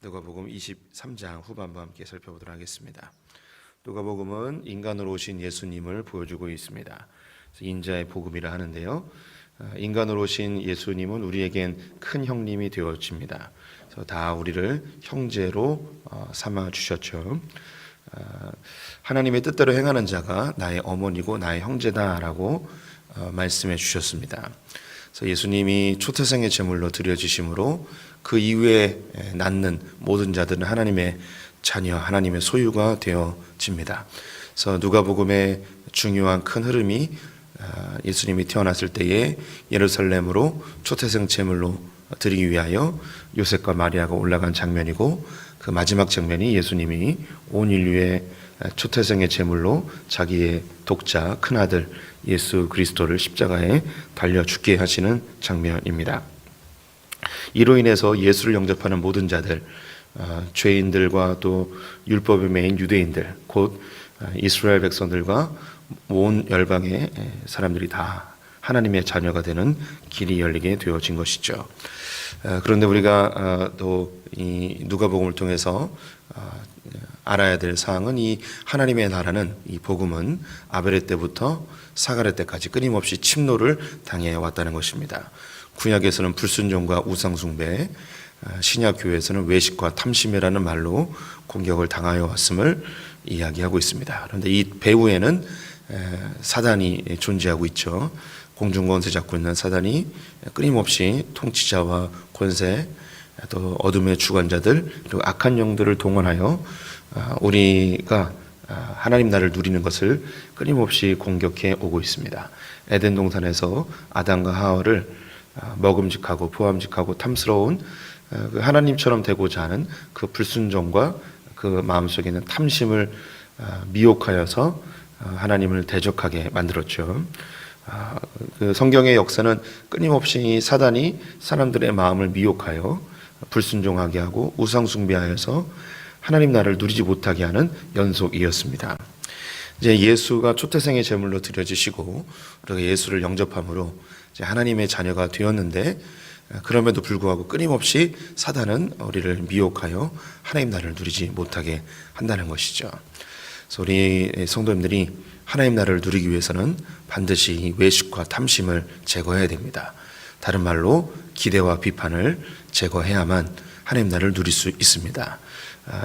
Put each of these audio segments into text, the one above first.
누가복음 23장 후반부 함께 살펴보도록 하겠습니다. 누가복음은 인간으로 오신 예수님을 보여주고 있습니다. 인자의 복음이라 하는데요. 인간으로 오신 예수님은 우리에겐 큰 형님이 되어집니다. 그래서 다 우리를 형제로 삼아 주셨죠. 하나님의 뜻대로 행하는 자가 나의 어머니고 나의 형제다라고 말씀해 주셨습니다. 그래서 예수님이 초태생의 제물로 드려지심으로 그 이후에 낳는 모든 자들은 하나님의 자녀, 하나님의 소유가 되어집니다. 그래서 누가복음의 중요한 큰 흐름이 예수님이 태어났을 때에 예루살렘으로 초태생 제물로 드리기 위하여 요셉과 마리아가 올라간 장면이고, 그 마지막 장면이 예수님이 온 인류의 초태생의 제물로 자기의 독자 큰아들 예수 그리스도를 십자가에 달려 죽게 하시는 장면입니다. 이로 인해서 예수를 영접하는 모든 자들, 죄인들과 또 율법의 메인 유대인들, 곧 이스라엘 백성들과 온 열방의 사람들이 다 하나님의 자녀가 되는 길이 열리게 되어진 것이죠. 그런데 우리가 또 이 누가복음을 통해서 알아야 될 사항은, 이 하나님의 나라는, 이 복음은 아벨의 때부터 사가랴 때까지 끊임없이 침노를 당해 왔다는 것입니다. 구약에서는 불순종과 우상숭배, 신약 교회에서는 외식과 탐심이라는 말로 공격을 당하여 왔음을 이야기하고 있습니다. 그런데 이 배후에는 사단이 존재하고 있죠. 공중권세 잡고 있는 사단이 끊임없이 통치자와 권세, 또 어둠의 주관자들, 그리고 악한 영들을 동원하여 우리가 하나님 나라를 누리는 것을 끊임없이 공격해 오고 있습니다. 에덴 동산에서 아담과 하와를 먹음직하고 보암직하고 탐스러운 하나님처럼 되고자 하는 그 불순종과 그 마음속에 있는 탐심을 미혹하여서 하나님을 대적하게 만들었죠. 그 성경의 역사는 끊임없이 사단이 사람들의 마음을 미혹하여 불순종하게 하고 우상숭배하여서 하나님 나라를 누리지 못하게 하는 연속이었습니다. 이제 예수가 초태생의 제물로 드려지시고 우리가 예수를 영접함으로 이제 하나님의 자녀가 되었는데, 그럼에도 불구하고 끊임없이 사단은 우리를 미혹하여 하나님 나라를 누리지 못하게 한다는 것이죠. 그래서 우리 성도님들이 하나님 나라를 누리기 위해서는 반드시 외식과 탐심을 제거해야 됩니다. 다른 말로 기대와 비판을 제거해야만 하나님 나라를 누릴 수 있습니다.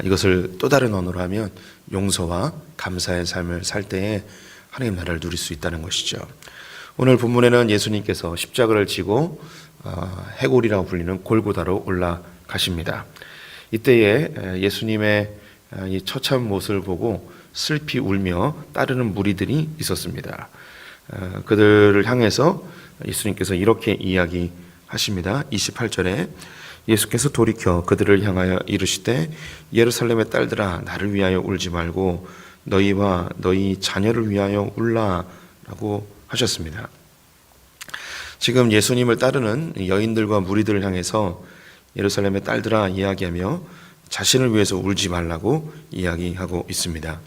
이것을 또 다른 언어로 하면 용서와 감사의 삶을 살 때에 하나님 나라를 누릴 수 있다는 것이죠. 오늘 본문에는 예수님께서 십자가를 지고 해골이라고 불리는 골고다로 올라가십니다. 이때에 예수님의 이 처참 모습을 보고 슬피 울며 따르는 무리들이 있었습니다. 그들을 향해서 예수님께서 이렇게 이야기하십니다. 28절에 예수께서 돌이켜 그들을 향하여 이르시되 예루살렘의 딸들아, 나를 위하여 울지 말고 너희와 너희 자녀를 위하여 울라 라고 하셨습니다. 지금 예수님을 따르는 여인들과 무리들을 향해서 예루살렘의 딸들아 이야기하며 자신을 위해서 울지 말라고 이야기하고 있습니다.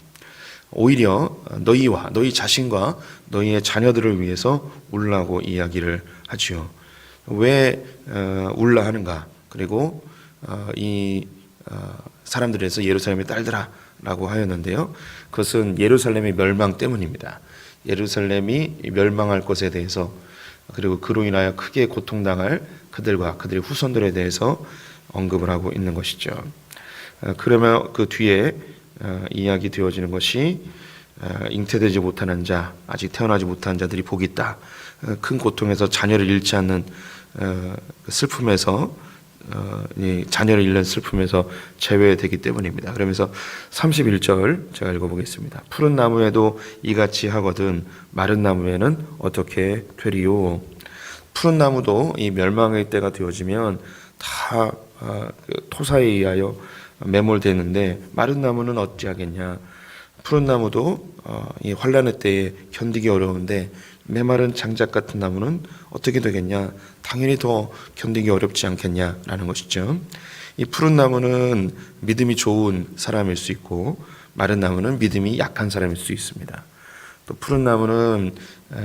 오히려 너희와 너희 자신과 너희의 자녀들을 위해서 울라고 이야기를 하지요. 왜 울라 하는가? 그리고 이 사람들에서 예루살렘의 딸들아 라고 하였는데요, 그것은 예루살렘의 멸망 때문입니다. 예루살렘이 멸망할 것에 대해서, 그리고 그로 인하여 크게 고통당할 그들과 그들의 후손들에 대해서 언급을 하고 있는 것이죠. 그러면 그 뒤에 이야기 되어지는 것이 잉태되지 못하는 자, 아직 태어나지 못한 자들이 복이 있다. 큰 고통에서 자녀를 잃지 않는 슬픔에서, 자녀를 잃는 슬픔에서 제외되기 때문입니다. 그러면서 31절 제가 읽어보겠습니다. 푸른 나무에도 이같이 하거든 마른 나무에는 어떻게 되리요? 푸른 나무도 이 멸망의 때가 되어지면 다 토사에 의하여 매몰되는데 마른 나무는 어찌하겠냐? 푸른 나무도 이 환란의 때에 견디기 어려운데 메마른 장작 같은 나무는 어떻게 되겠냐? 당연히 더 견디기 어렵지 않겠냐라는 것이죠. 이 푸른 나무는 믿음이 좋은 사람일 수 있고 마른 나무는 믿음이 약한 사람일 수 있습니다. 또 푸른 나무는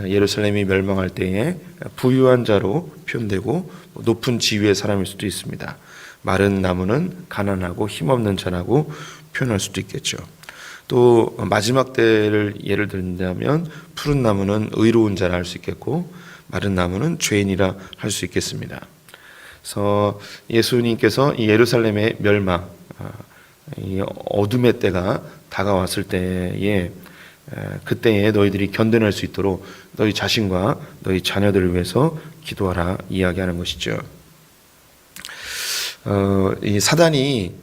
예루살렘이 멸망할 때에 부유한 자로 표현되고 높은 지위의 사람일 수도 있습니다. 마른 나무는 가난하고 힘없는 자라고 표현할 수도 있겠죠. 또 마지막 때를 예를 든다면 푸른 나무는 의로운 자라 할 수 있겠고 마른 나무는 죄인이라 할 수 있겠습니다. 그래서 예수님께서 이 예루살렘의 멸망, 이 어둠의 때가 다가왔을 때에 그때에 너희들이 견뎌낼 수 있도록 너희 자신과 너희 자녀들을 위해서 기도하라 이야기하는 것이죠. 이 사단이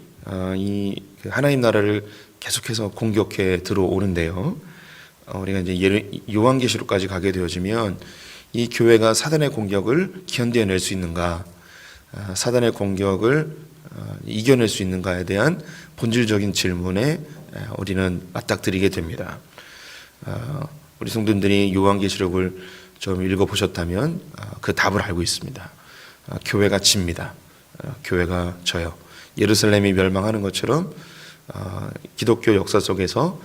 이 하나님 나라를 계속해서 공격해 들어오는데요. 우리가 이제 요한계시록까지 가게 되어지면 이 교회가 사단의 공격을 견뎌낼 수 있는가, 사단의 공격을 이겨낼 수 있는가에 대한 본질적인 질문에 우리는 맞닥뜨리게 됩니다. 우리 성도님들이 요한계시록을 좀 읽어보셨다면 그 답을 알고 있습니다. 교회가 집니다. 교회가 져요. 예루살렘이 멸망하는 것처럼 기독교 역사 속에서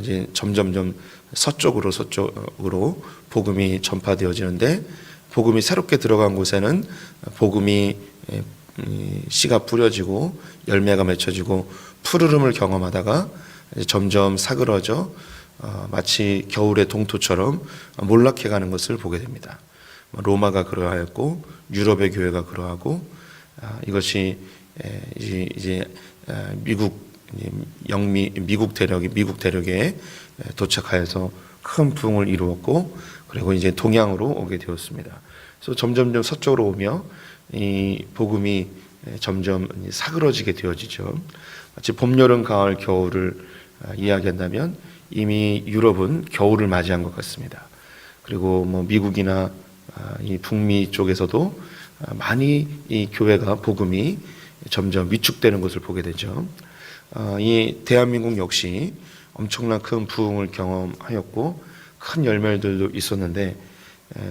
이제 점점점 서쪽으로 복음이 전파되어지는데 복음이 새롭게 들어간 곳에는 복음이 씨가 뿌려지고 열매가 맺혀지고 푸르름을 경험하다가 점점 사그러져 마치 겨울의 동토처럼 몰락해가는 것을 보게 됩니다. 로마가 그러하였고 유럽의 교회가 그러하고 이것이 이제 미국 대륙에 도착하여서 큰 부흥을 이루었고 그리고 이제 동양으로 오게 되었습니다. 그래서 점점점 서쪽으로 오며 이 복음이 점점 사그러지게 되어지죠. 마치 봄, 여름, 가을, 겨울을 이야기한다면 이미 유럽은 겨울을 맞이한 것 같습니다. 그리고 뭐 미국이나 이 북미 쪽에서도 많이 이 교회가 복음이 점점 위축되는 것을 보게 되죠. 이 대한민국 역시 엄청난 큰 부흥을 경험하였고 큰 열매들도 있었는데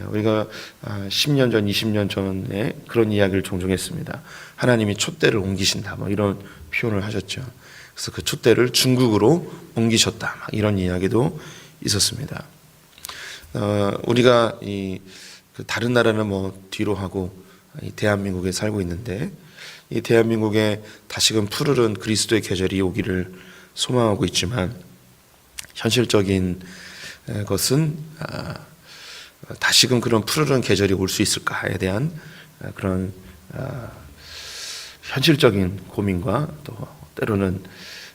우리가 10년 전, 20년 전에 그런 이야기를 종종 했습니다. 하나님이 촛대를 옮기신다, 뭐 이런 표현을 하셨죠. 그래서 그 촛대를 중국으로 옮기셨다, 이런 이야기도 있었습니다. 우리가 다른 나라는 뭐 뒤로 하고 이 대한민국에 살고 있는데 이 대한민국에 다시금 푸르른 그리스도의 계절이 오기를 소망하고 있지만 현실적인 것은 다시금 그런 푸르른 계절이 올 수 있을까에 대한 그런 현실적인 고민과 또 때로는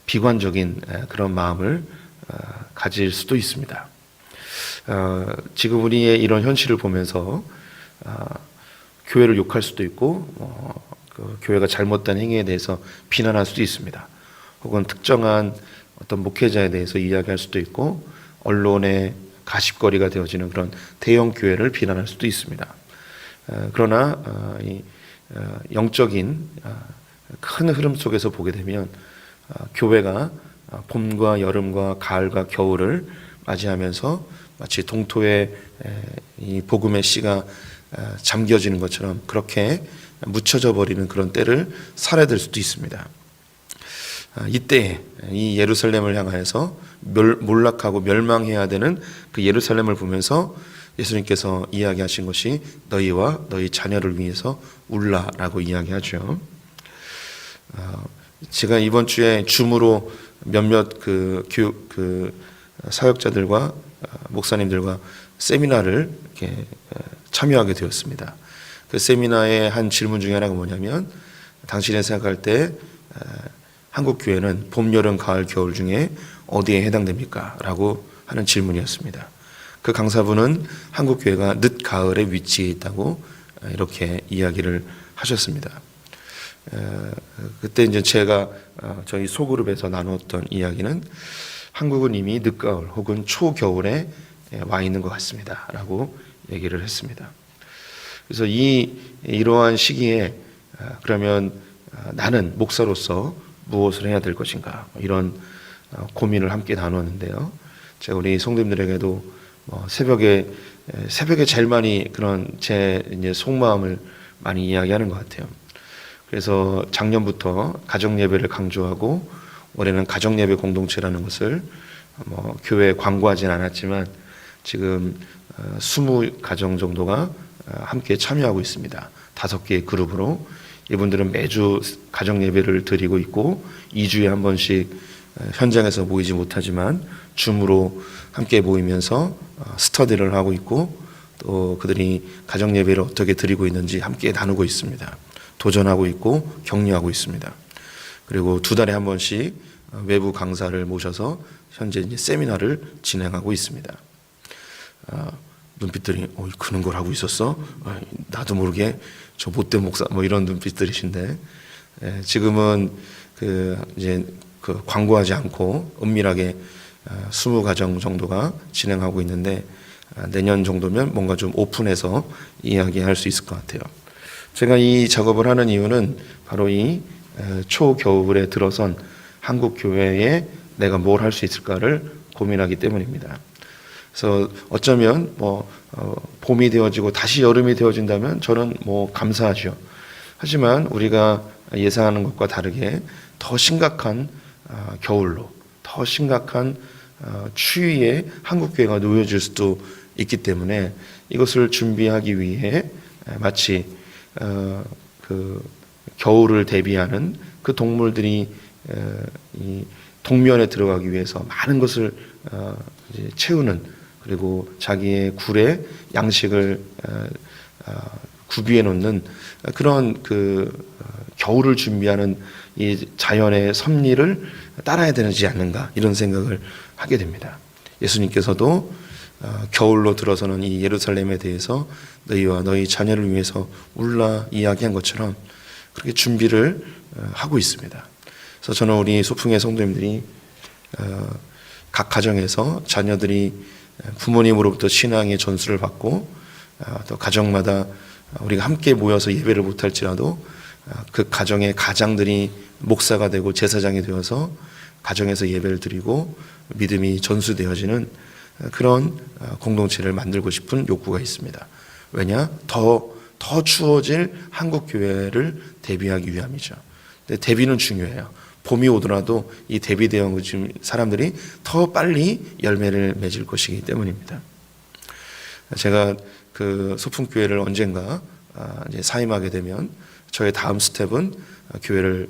비관적인 그런 마음을 가질 수도 있습니다. 지금 우리의 이런 현실을 보면서 교회를 욕할 수도 있고 그 교회가 잘못된 행위에 대해서 비난할 수도 있습니다. 혹은 특정한 어떤 목회자에 대해서 이야기할 수도 있고 언론의 가십거리가 되어지는 그런 대형 교회를 비난할 수도 있습니다. 그러나 영적인 큰 흐름 속에서 보게 되면 교회가 봄과 여름과 가을과 겨울을 맞이하면서 마치 동토에 이 복음의 씨가 잠겨지는 것처럼 그렇게 묻혀져 버리는 그런 때를 살아야 될 수도 있습니다. 이때 이 예루살렘을 향하여서 몰락하고 멸망해야 되는 그 예루살렘을 보면서 예수님께서 이야기하신 것이 너희와 너희 자녀를 위해서 울라라고 이야기하죠. 제가 이번 주에 줌으로 몇몇 그 사역자들과 목사님들과 세미나를 이렇게 참여하게 되었습니다. 그 세미나의 한 질문 중에 하나가 뭐냐면 당신이 생각할 때 한국 교회는 봄, 여름, 가을, 겨울 중에 어디에 해당됩니까? 라고 하는 질문이었습니다. 그 강사분은 한국 교회가 늦 가을에 위치해 있다고 이렇게 이야기를 하셨습니다. 그때 이제 제가 저희 소그룹에서 나누었던 이야기는 한국은 이미 늦가을 혹은 초겨울에 와 있는 것 같습니다. 라고 얘기를 했습니다. 그래서 이러한 시기에 그러면 나는 목사로서 무엇을 해야 될 것인가 이런 고민을 함께 나누었는데요. 제가 우리 성도님들에게도 새벽에 제일 많이 그런 제 이제 속마음을 많이 이야기하는 것 같아요. 그래서 작년부터 가정 예배를 강조하고 올해는 가정 예배 공동체라는 것을 교회에 광고하진 않았지만 지금 20가정 정도가 함께 참여하고 있습니다. 5개의 그룹으로. 이분들은 매주 가정 예배를 드리고 있고 2주에 한 번씩 현장에서 모이지 못하지만 줌으로 함께 모이면서 스터디를 하고 있고, 또 그들이 가정 예배를 어떻게 드리고 있는지 함께 나누고 있습니다. 도전하고 있고 격려하고 있습니다. 그리고 2달에 한 번씩 외부 강사를 모셔서 현재 이제 세미나를 진행하고 있습니다. 눈빛들이 그런 걸 하고 있었어? 나도 모르게 저 못된 목사 이런 눈빛들이신데, 지금은 이제 광고하지 않고 은밀하게 20가정 정도가 진행하고 있는데, 내년 정도면 뭔가 좀 오픈해서 이야기할 수 있을 것 같아요. 제가 이 작업을 하는 이유는 바로 이 초겨울에 들어선 한국 교회에 내가 뭘 할 수 있을까를 고민하기 때문입니다. 그래서 어쩌면 봄이 되어지고 다시 여름이 되어진다면 저는 감사하죠. 하지만 우리가 예상하는 것과 다르게 더 심각한 겨울로, 더 심각한 추위에 한국 교회가 놓여질 수도 있기 때문에 이것을 준비하기 위해 마치 겨울을 대비하는 그 동물들이 이 동면에 들어가기 위해서 많은 것을 이제 채우는, 그리고 자기의 굴에 양식을 구비해 놓는 그런 겨울을 준비하는 이 자연의 섭리를 따라야 되지 않는가, 이런 생각을 하게 됩니다. 예수님께서도 겨울로 들어서는 이 예루살렘에 대해서 너희와 너희 자녀를 위해서 울라 이야기한 것처럼 그렇게 준비를 하고 있습니다. 그래서 저는 우리 소풍의 성도님들이 각 가정에서 자녀들이 부모님으로부터 신앙의 전수를 받고 또 가정마다 우리가 함께 모여서 예배를 못할지라도 그 가정의 가장들이 목사가 되고 제사장이 되어서 가정에서 예배를 드리고 믿음이 전수되어지는 그런 공동체를 만들고 싶은 욕구가 있습니다. 왜냐? 더 추워질 한국 교회를 대비하기 위함이죠. 근데 대비는 중요해요. 봄이 오더라도 이 대비되어 지금 사람들이 더 빨리 열매를 맺을 것이기 때문입니다. 제가 소풍교회를 언젠가 이제 사임하게 되면 저의 다음 스텝은 교회를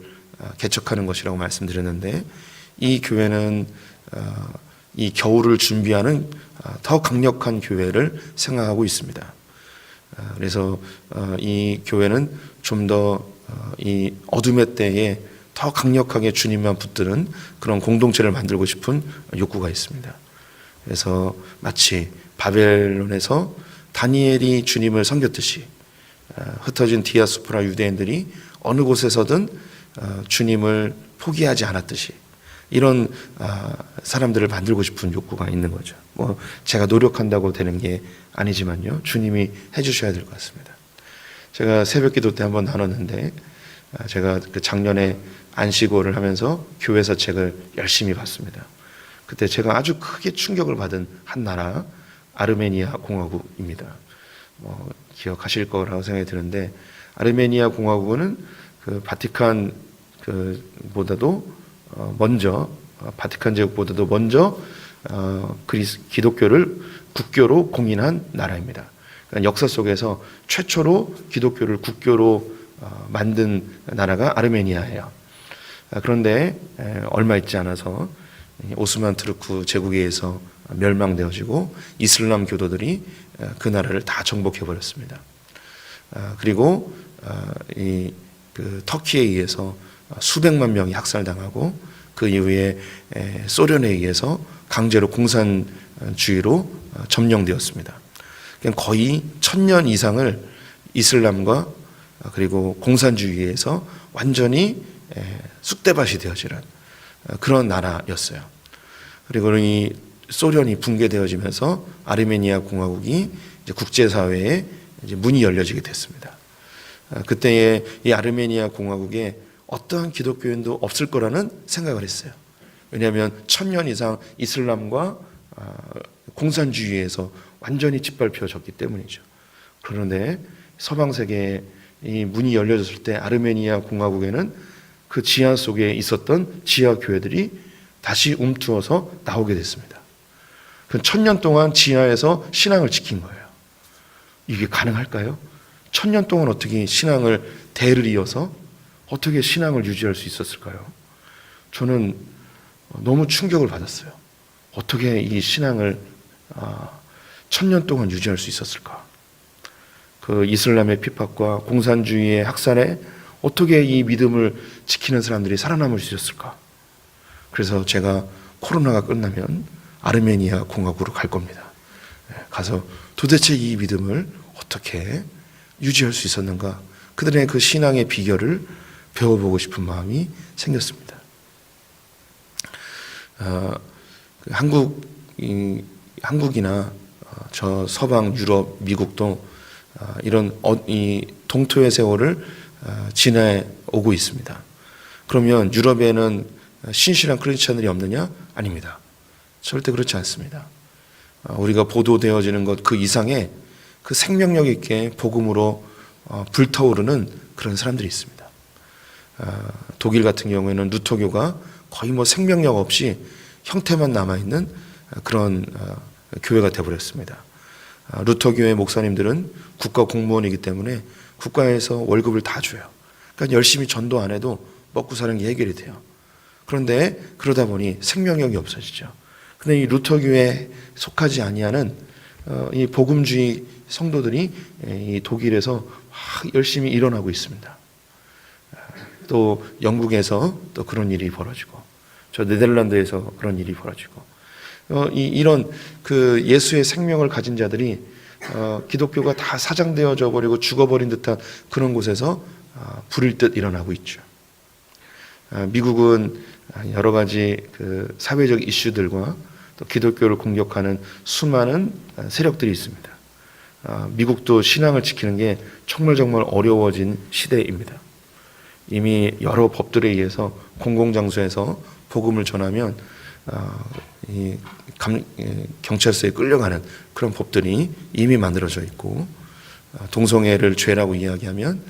개척하는 것이라고 말씀드렸는데, 이 교회는 이 겨울을 준비하는 더 강력한 교회를 생각하고 있습니다. 그래서 이 교회는 좀 더 이 어둠의 때에 더 강력하게 주님만 붙드는 그런 공동체를 만들고 싶은 욕구가 있습니다. 그래서 마치 바벨론에서 다니엘이 주님을 섬겼듯이 흩어진 디아스포라 유대인들이 어느 곳에서든 주님을 포기하지 않았듯이 이런 사람들을 만들고 싶은 욕구가 있는 거죠. 제가 노력한다고 되는 게 아니지만요, 주님이 해주셔야 될 것 같습니다. 제가 새벽기도 때 한번 나눴는데, 제가 작년에 안식월을 하면서 교회사 책을 열심히 봤습니다. 그때 제가 아주 크게 충격을 받은 한 나라, 아르메니아 공화국입니다. 기억하실 거라고 생각이 드는데, 아르메니아 공화국은 바티칸 보다도 먼저, 바티칸 제국보다도 먼저 기독교를 국교로 공인한 나라입니다. 그러니까 역사 속에서 최초로 기독교를 국교로 만든 나라가 아르메니아예요. 그런데 얼마 있지 않아서 오스만 투르크 제국에 의해서 멸망되어지고 이슬람 교도들이 그 나라를 다 정복해 버렸습니다. 그리고 터키에 의해서 수백만 명이 학살당하고, 그 이후에 소련에 의해서 강제로 공산주의로 점령되었습니다. 거의 1000년 이상을 이슬람과 그리고 공산주의에서 완전히 쑥대밭이 되어지는 그런 나라였어요. 그리고 이 소련이 붕괴되어지면서 아르메니아 공화국이 이제 국제사회에 이제 문이 열려지게 됐습니다. 그때의 이 아르메니아 공화국에 어떠한 기독교인도 없을 거라는 생각을 했어요. 왜냐하면 1000년 이상 이슬람과 공산주의에서 완전히 짓밟혀졌기 때문이죠. 그런데 서방 세계에 이 문이 열려졌을 때 아르메니아 공화국에는 그 지하 속에 있었던 지하 교회들이 다시 움트어서 나오게 됐습니다. 그 1000년 동안 지하에서 신앙을 지킨 거예요. 이게 가능할까요? 1000년 동안 어떻게 신앙을 대를 이어서 어떻게 신앙을 유지할 수 있었을까요? 저는 너무 충격을 받았어요. 어떻게 이 신앙을 1000년 동안 유지할 수 있었을까? 그 이슬람의 핍박과 공산주의의 학살에 어떻게 이 믿음을 지키는 사람들이 살아남을 수 있었을까? 그래서 제가 코로나가 끝나면 아르메니아 공화국으로 갈 겁니다. 가서 도대체 이 믿음을 어떻게 유지할 수 있었는가? 그들의 그 신앙의 비결을 배워보고 싶은 마음이 생겼습니다. 한국이나 저 서방 유럽, 미국도 이런 이 동토의 세월을 지나해 오고 있습니다. 그러면 유럽에는 신실한 크리스천들이 없느냐? 아닙니다. 절대 그렇지 않습니다. 우리가 보도되어지는 것 그 이상의 그 생명력 있게 복음으로 불타오르는 그런 사람들이 있습니다. 독일 같은 경우에는 루터교가 거의 뭐 생명력 없이 형태만 남아있는 그런 교회가 되어버렸습니다. 루터교의 목사님들은 국가 공무원이기 때문에 국가에서 월급을 다 줘요. 그러니까 열심히 전도 안 해도 먹고 사는 게 해결이 돼요. 그런데 그러다 보니 생명력이 없어지죠. 근데 이 루터교에 속하지 아니하는 이 복음주의 성도들이 이 독일에서 열심히 일어나고 있습니다. 또 영국에서 또 그런 일이 벌어지고, 저 네덜란드에서 그런 일이 벌어지고, 이런 그 예수의 생명을 가진 자들이 기독교가 다 사장되어져 버리고 죽어버린 듯한 그런 곳에서 불일 듯 일어나고 있죠. 미국은 여러 가지 그 사회적 이슈들과 또 기독교를 공격하는 수많은 세력들이 있습니다. 미국도 신앙을 지키는 게 정말 어려워진 시대입니다. 이미 여러 법들에 의해서 공공장소에서 복음을 전하면 경찰서에 끌려가는 그런 법들이 이미 만들어져 있고, 동성애를 죄라고 이야기하면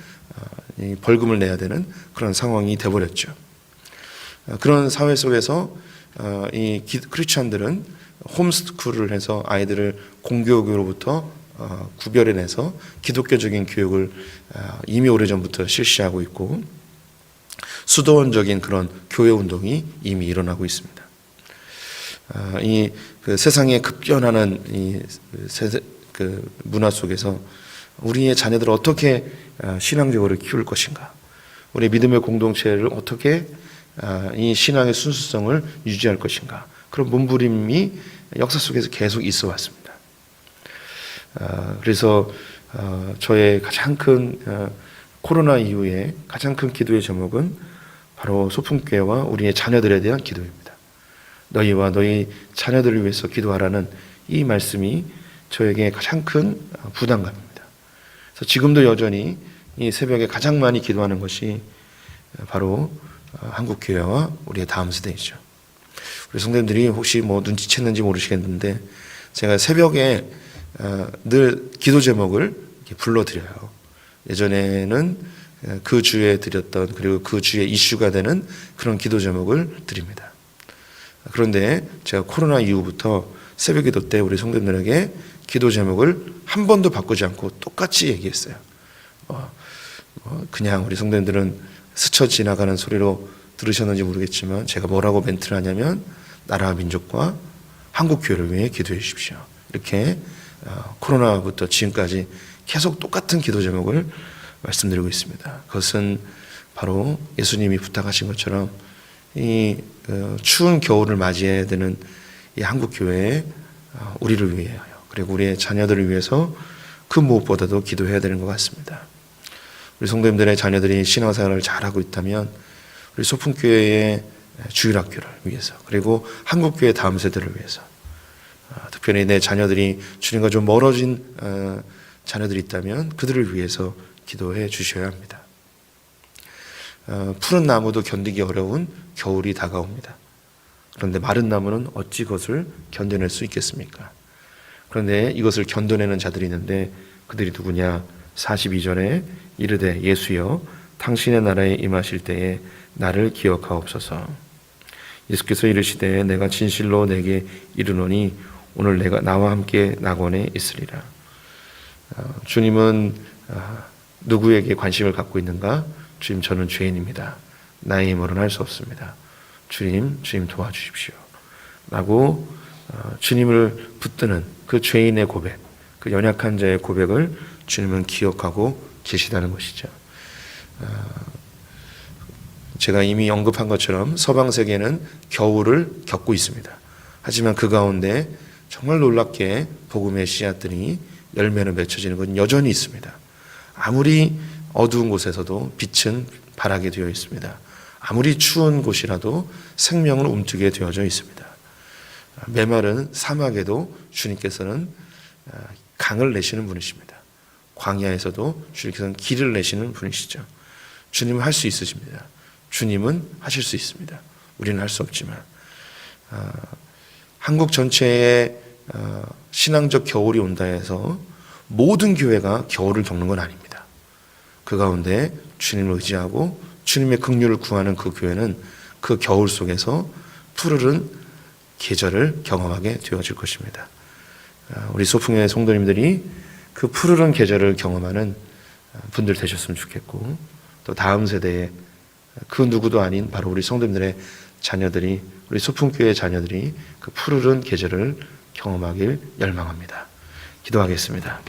벌금을 내야 되는 그런 상황이 되어버렸죠. 그런 사회 속에서 이 크리스찬들은 홈스쿨을 해서 아이들을 공교육으로부터 구별해내서 기독교적인 교육을 이미 오래전부터 실시하고 있고, 수도원적인 그런 교회 운동이 이미 일어나고 있습니다. 이 그 세상에 급변하는 이 그 문화 속에서 우리의 자녀들을 어떻게 신앙적으로 키울 것인가, 우리 믿음의 공동체를 어떻게 이 신앙의 순수성을 유지할 것인가, 그런 몸부림이 역사 속에서 계속 있어 왔습니다. 그래서 저의 가장 큰 코로나 이후에 가장 큰 기도의 제목은 바로 소풍교회와 우리의 자녀들에 대한 기도입니다. 너희와 너희 자녀들을 위해서 기도하라는 이 말씀이 저에게 가장 큰 부담감입니다. 그래서 지금도 여전히 이 새벽에 가장 많이 기도하는 것이 바로 한국교회와 우리의 다음 세대이죠. 우리 성도님들이 혹시 뭐 눈치챘는지 모르시겠는데, 제가 새벽에 늘 기도 제목을 이렇게 불러드려요. 예전에는 그 주에 드렸던, 그리고 그 주에 이슈가 되는 그런 기도 제목을 드립니다. 그런데 제가 코로나 이후부터 새벽 기도 때 우리 성도님들에게 기도 제목을 한 번도 바꾸지 않고 똑같이 얘기했어요. 그냥 우리 성도님들은 스쳐 지나가는 소리로 들으셨는지 모르겠지만, 제가 뭐라고 멘트를 하냐면, 나라와 민족과 한국교회를 위해 기도해 주십시오. 이렇게 코로나부터 지금까지 계속 똑같은 기도 제목을 말씀드리고 있습니다. 그것은 바로 예수님이 부탁하신 것처럼 이 추운 겨울을 맞이해야 되는 이 한국교회에 우리를 위하여, 그리고 우리의 자녀들을 위해서 그 무엇보다도 기도해야 되는 것 같습니다. 우리 성도님들의 자녀들이 신앙생활을 잘하고 있다면 우리 소풍교회의 주일학교를 위해서, 그리고 한국교회 다음 세대를 위해서, 특별히 내 자녀들이 주님과 좀 멀어진 자녀들이 있다면 그들을 위해서 기도해 주셔야 합니다. 푸른 나무도 견디기 어려운 겨울이 다가옵니다. 그런데 마른 나무는 어찌 그것을 견뎌낼 수 있겠습니까? 그런데 이것을 견뎌내는 자들이 있는데, 그들이 누구냐? 42절에 이르되 예수여 당신의 나라에 임하실 때에 나를 기억하옵소서. 예수께서 이르시되 내가 진실로 내게 이르노니 오늘 내가 나와 함께 낙원에 있으리라. 주님은 누구에게 관심을 갖고 있는가? 주님, 저는 죄인입니다. 나의 힘으로는 할 수 없습니다. 주님 도와주십시오. 라고 주님을 붙드는 그 죄인의 고백, 그 연약한 자의 고백을 주님은 기억하고 계시다는 것이죠. 제가 이미 언급한 것처럼 서방 세계는 겨울을 겪고 있습니다. 하지만 그 가운데 정말 놀랍게 복음의 씨앗들이 열매로 맺혀지는 건 여전히 있습니다. 아무리 어두운 곳에서도 빛은 발하게 되어 있습니다. 아무리 추운 곳이라도 생명을 움트게 되어져 있습니다. 메마른 사막에도 주님께서는 강을 내시는 분이십니다. 광야에서도 주님께서는 길을 내시는 분이시죠. 주님은 할 수 있으십니다. 주님은 하실 수 있습니다. 우리는 할 수 없지만 한국 전체에 신앙적 겨울이 온다 해서 모든 교회가 겨울을 겪는 건 아닙니다. 그 가운데 주님을 의지하고 주님의 긍휼을 구하는 그 교회는 그 겨울 속에서 푸르른 계절을 경험하게 되어질 것입니다. 우리 소풍의 성도님들이 그 푸르른 계절을 경험하는 분들 되셨으면 좋겠고, 또 다음 세대에 그 누구도 아닌 바로 우리 성도님들의 자녀들이, 우리 소풍교회의 자녀들이 그 푸르른 계절을 경험하길 열망합니다. 기도하겠습니다.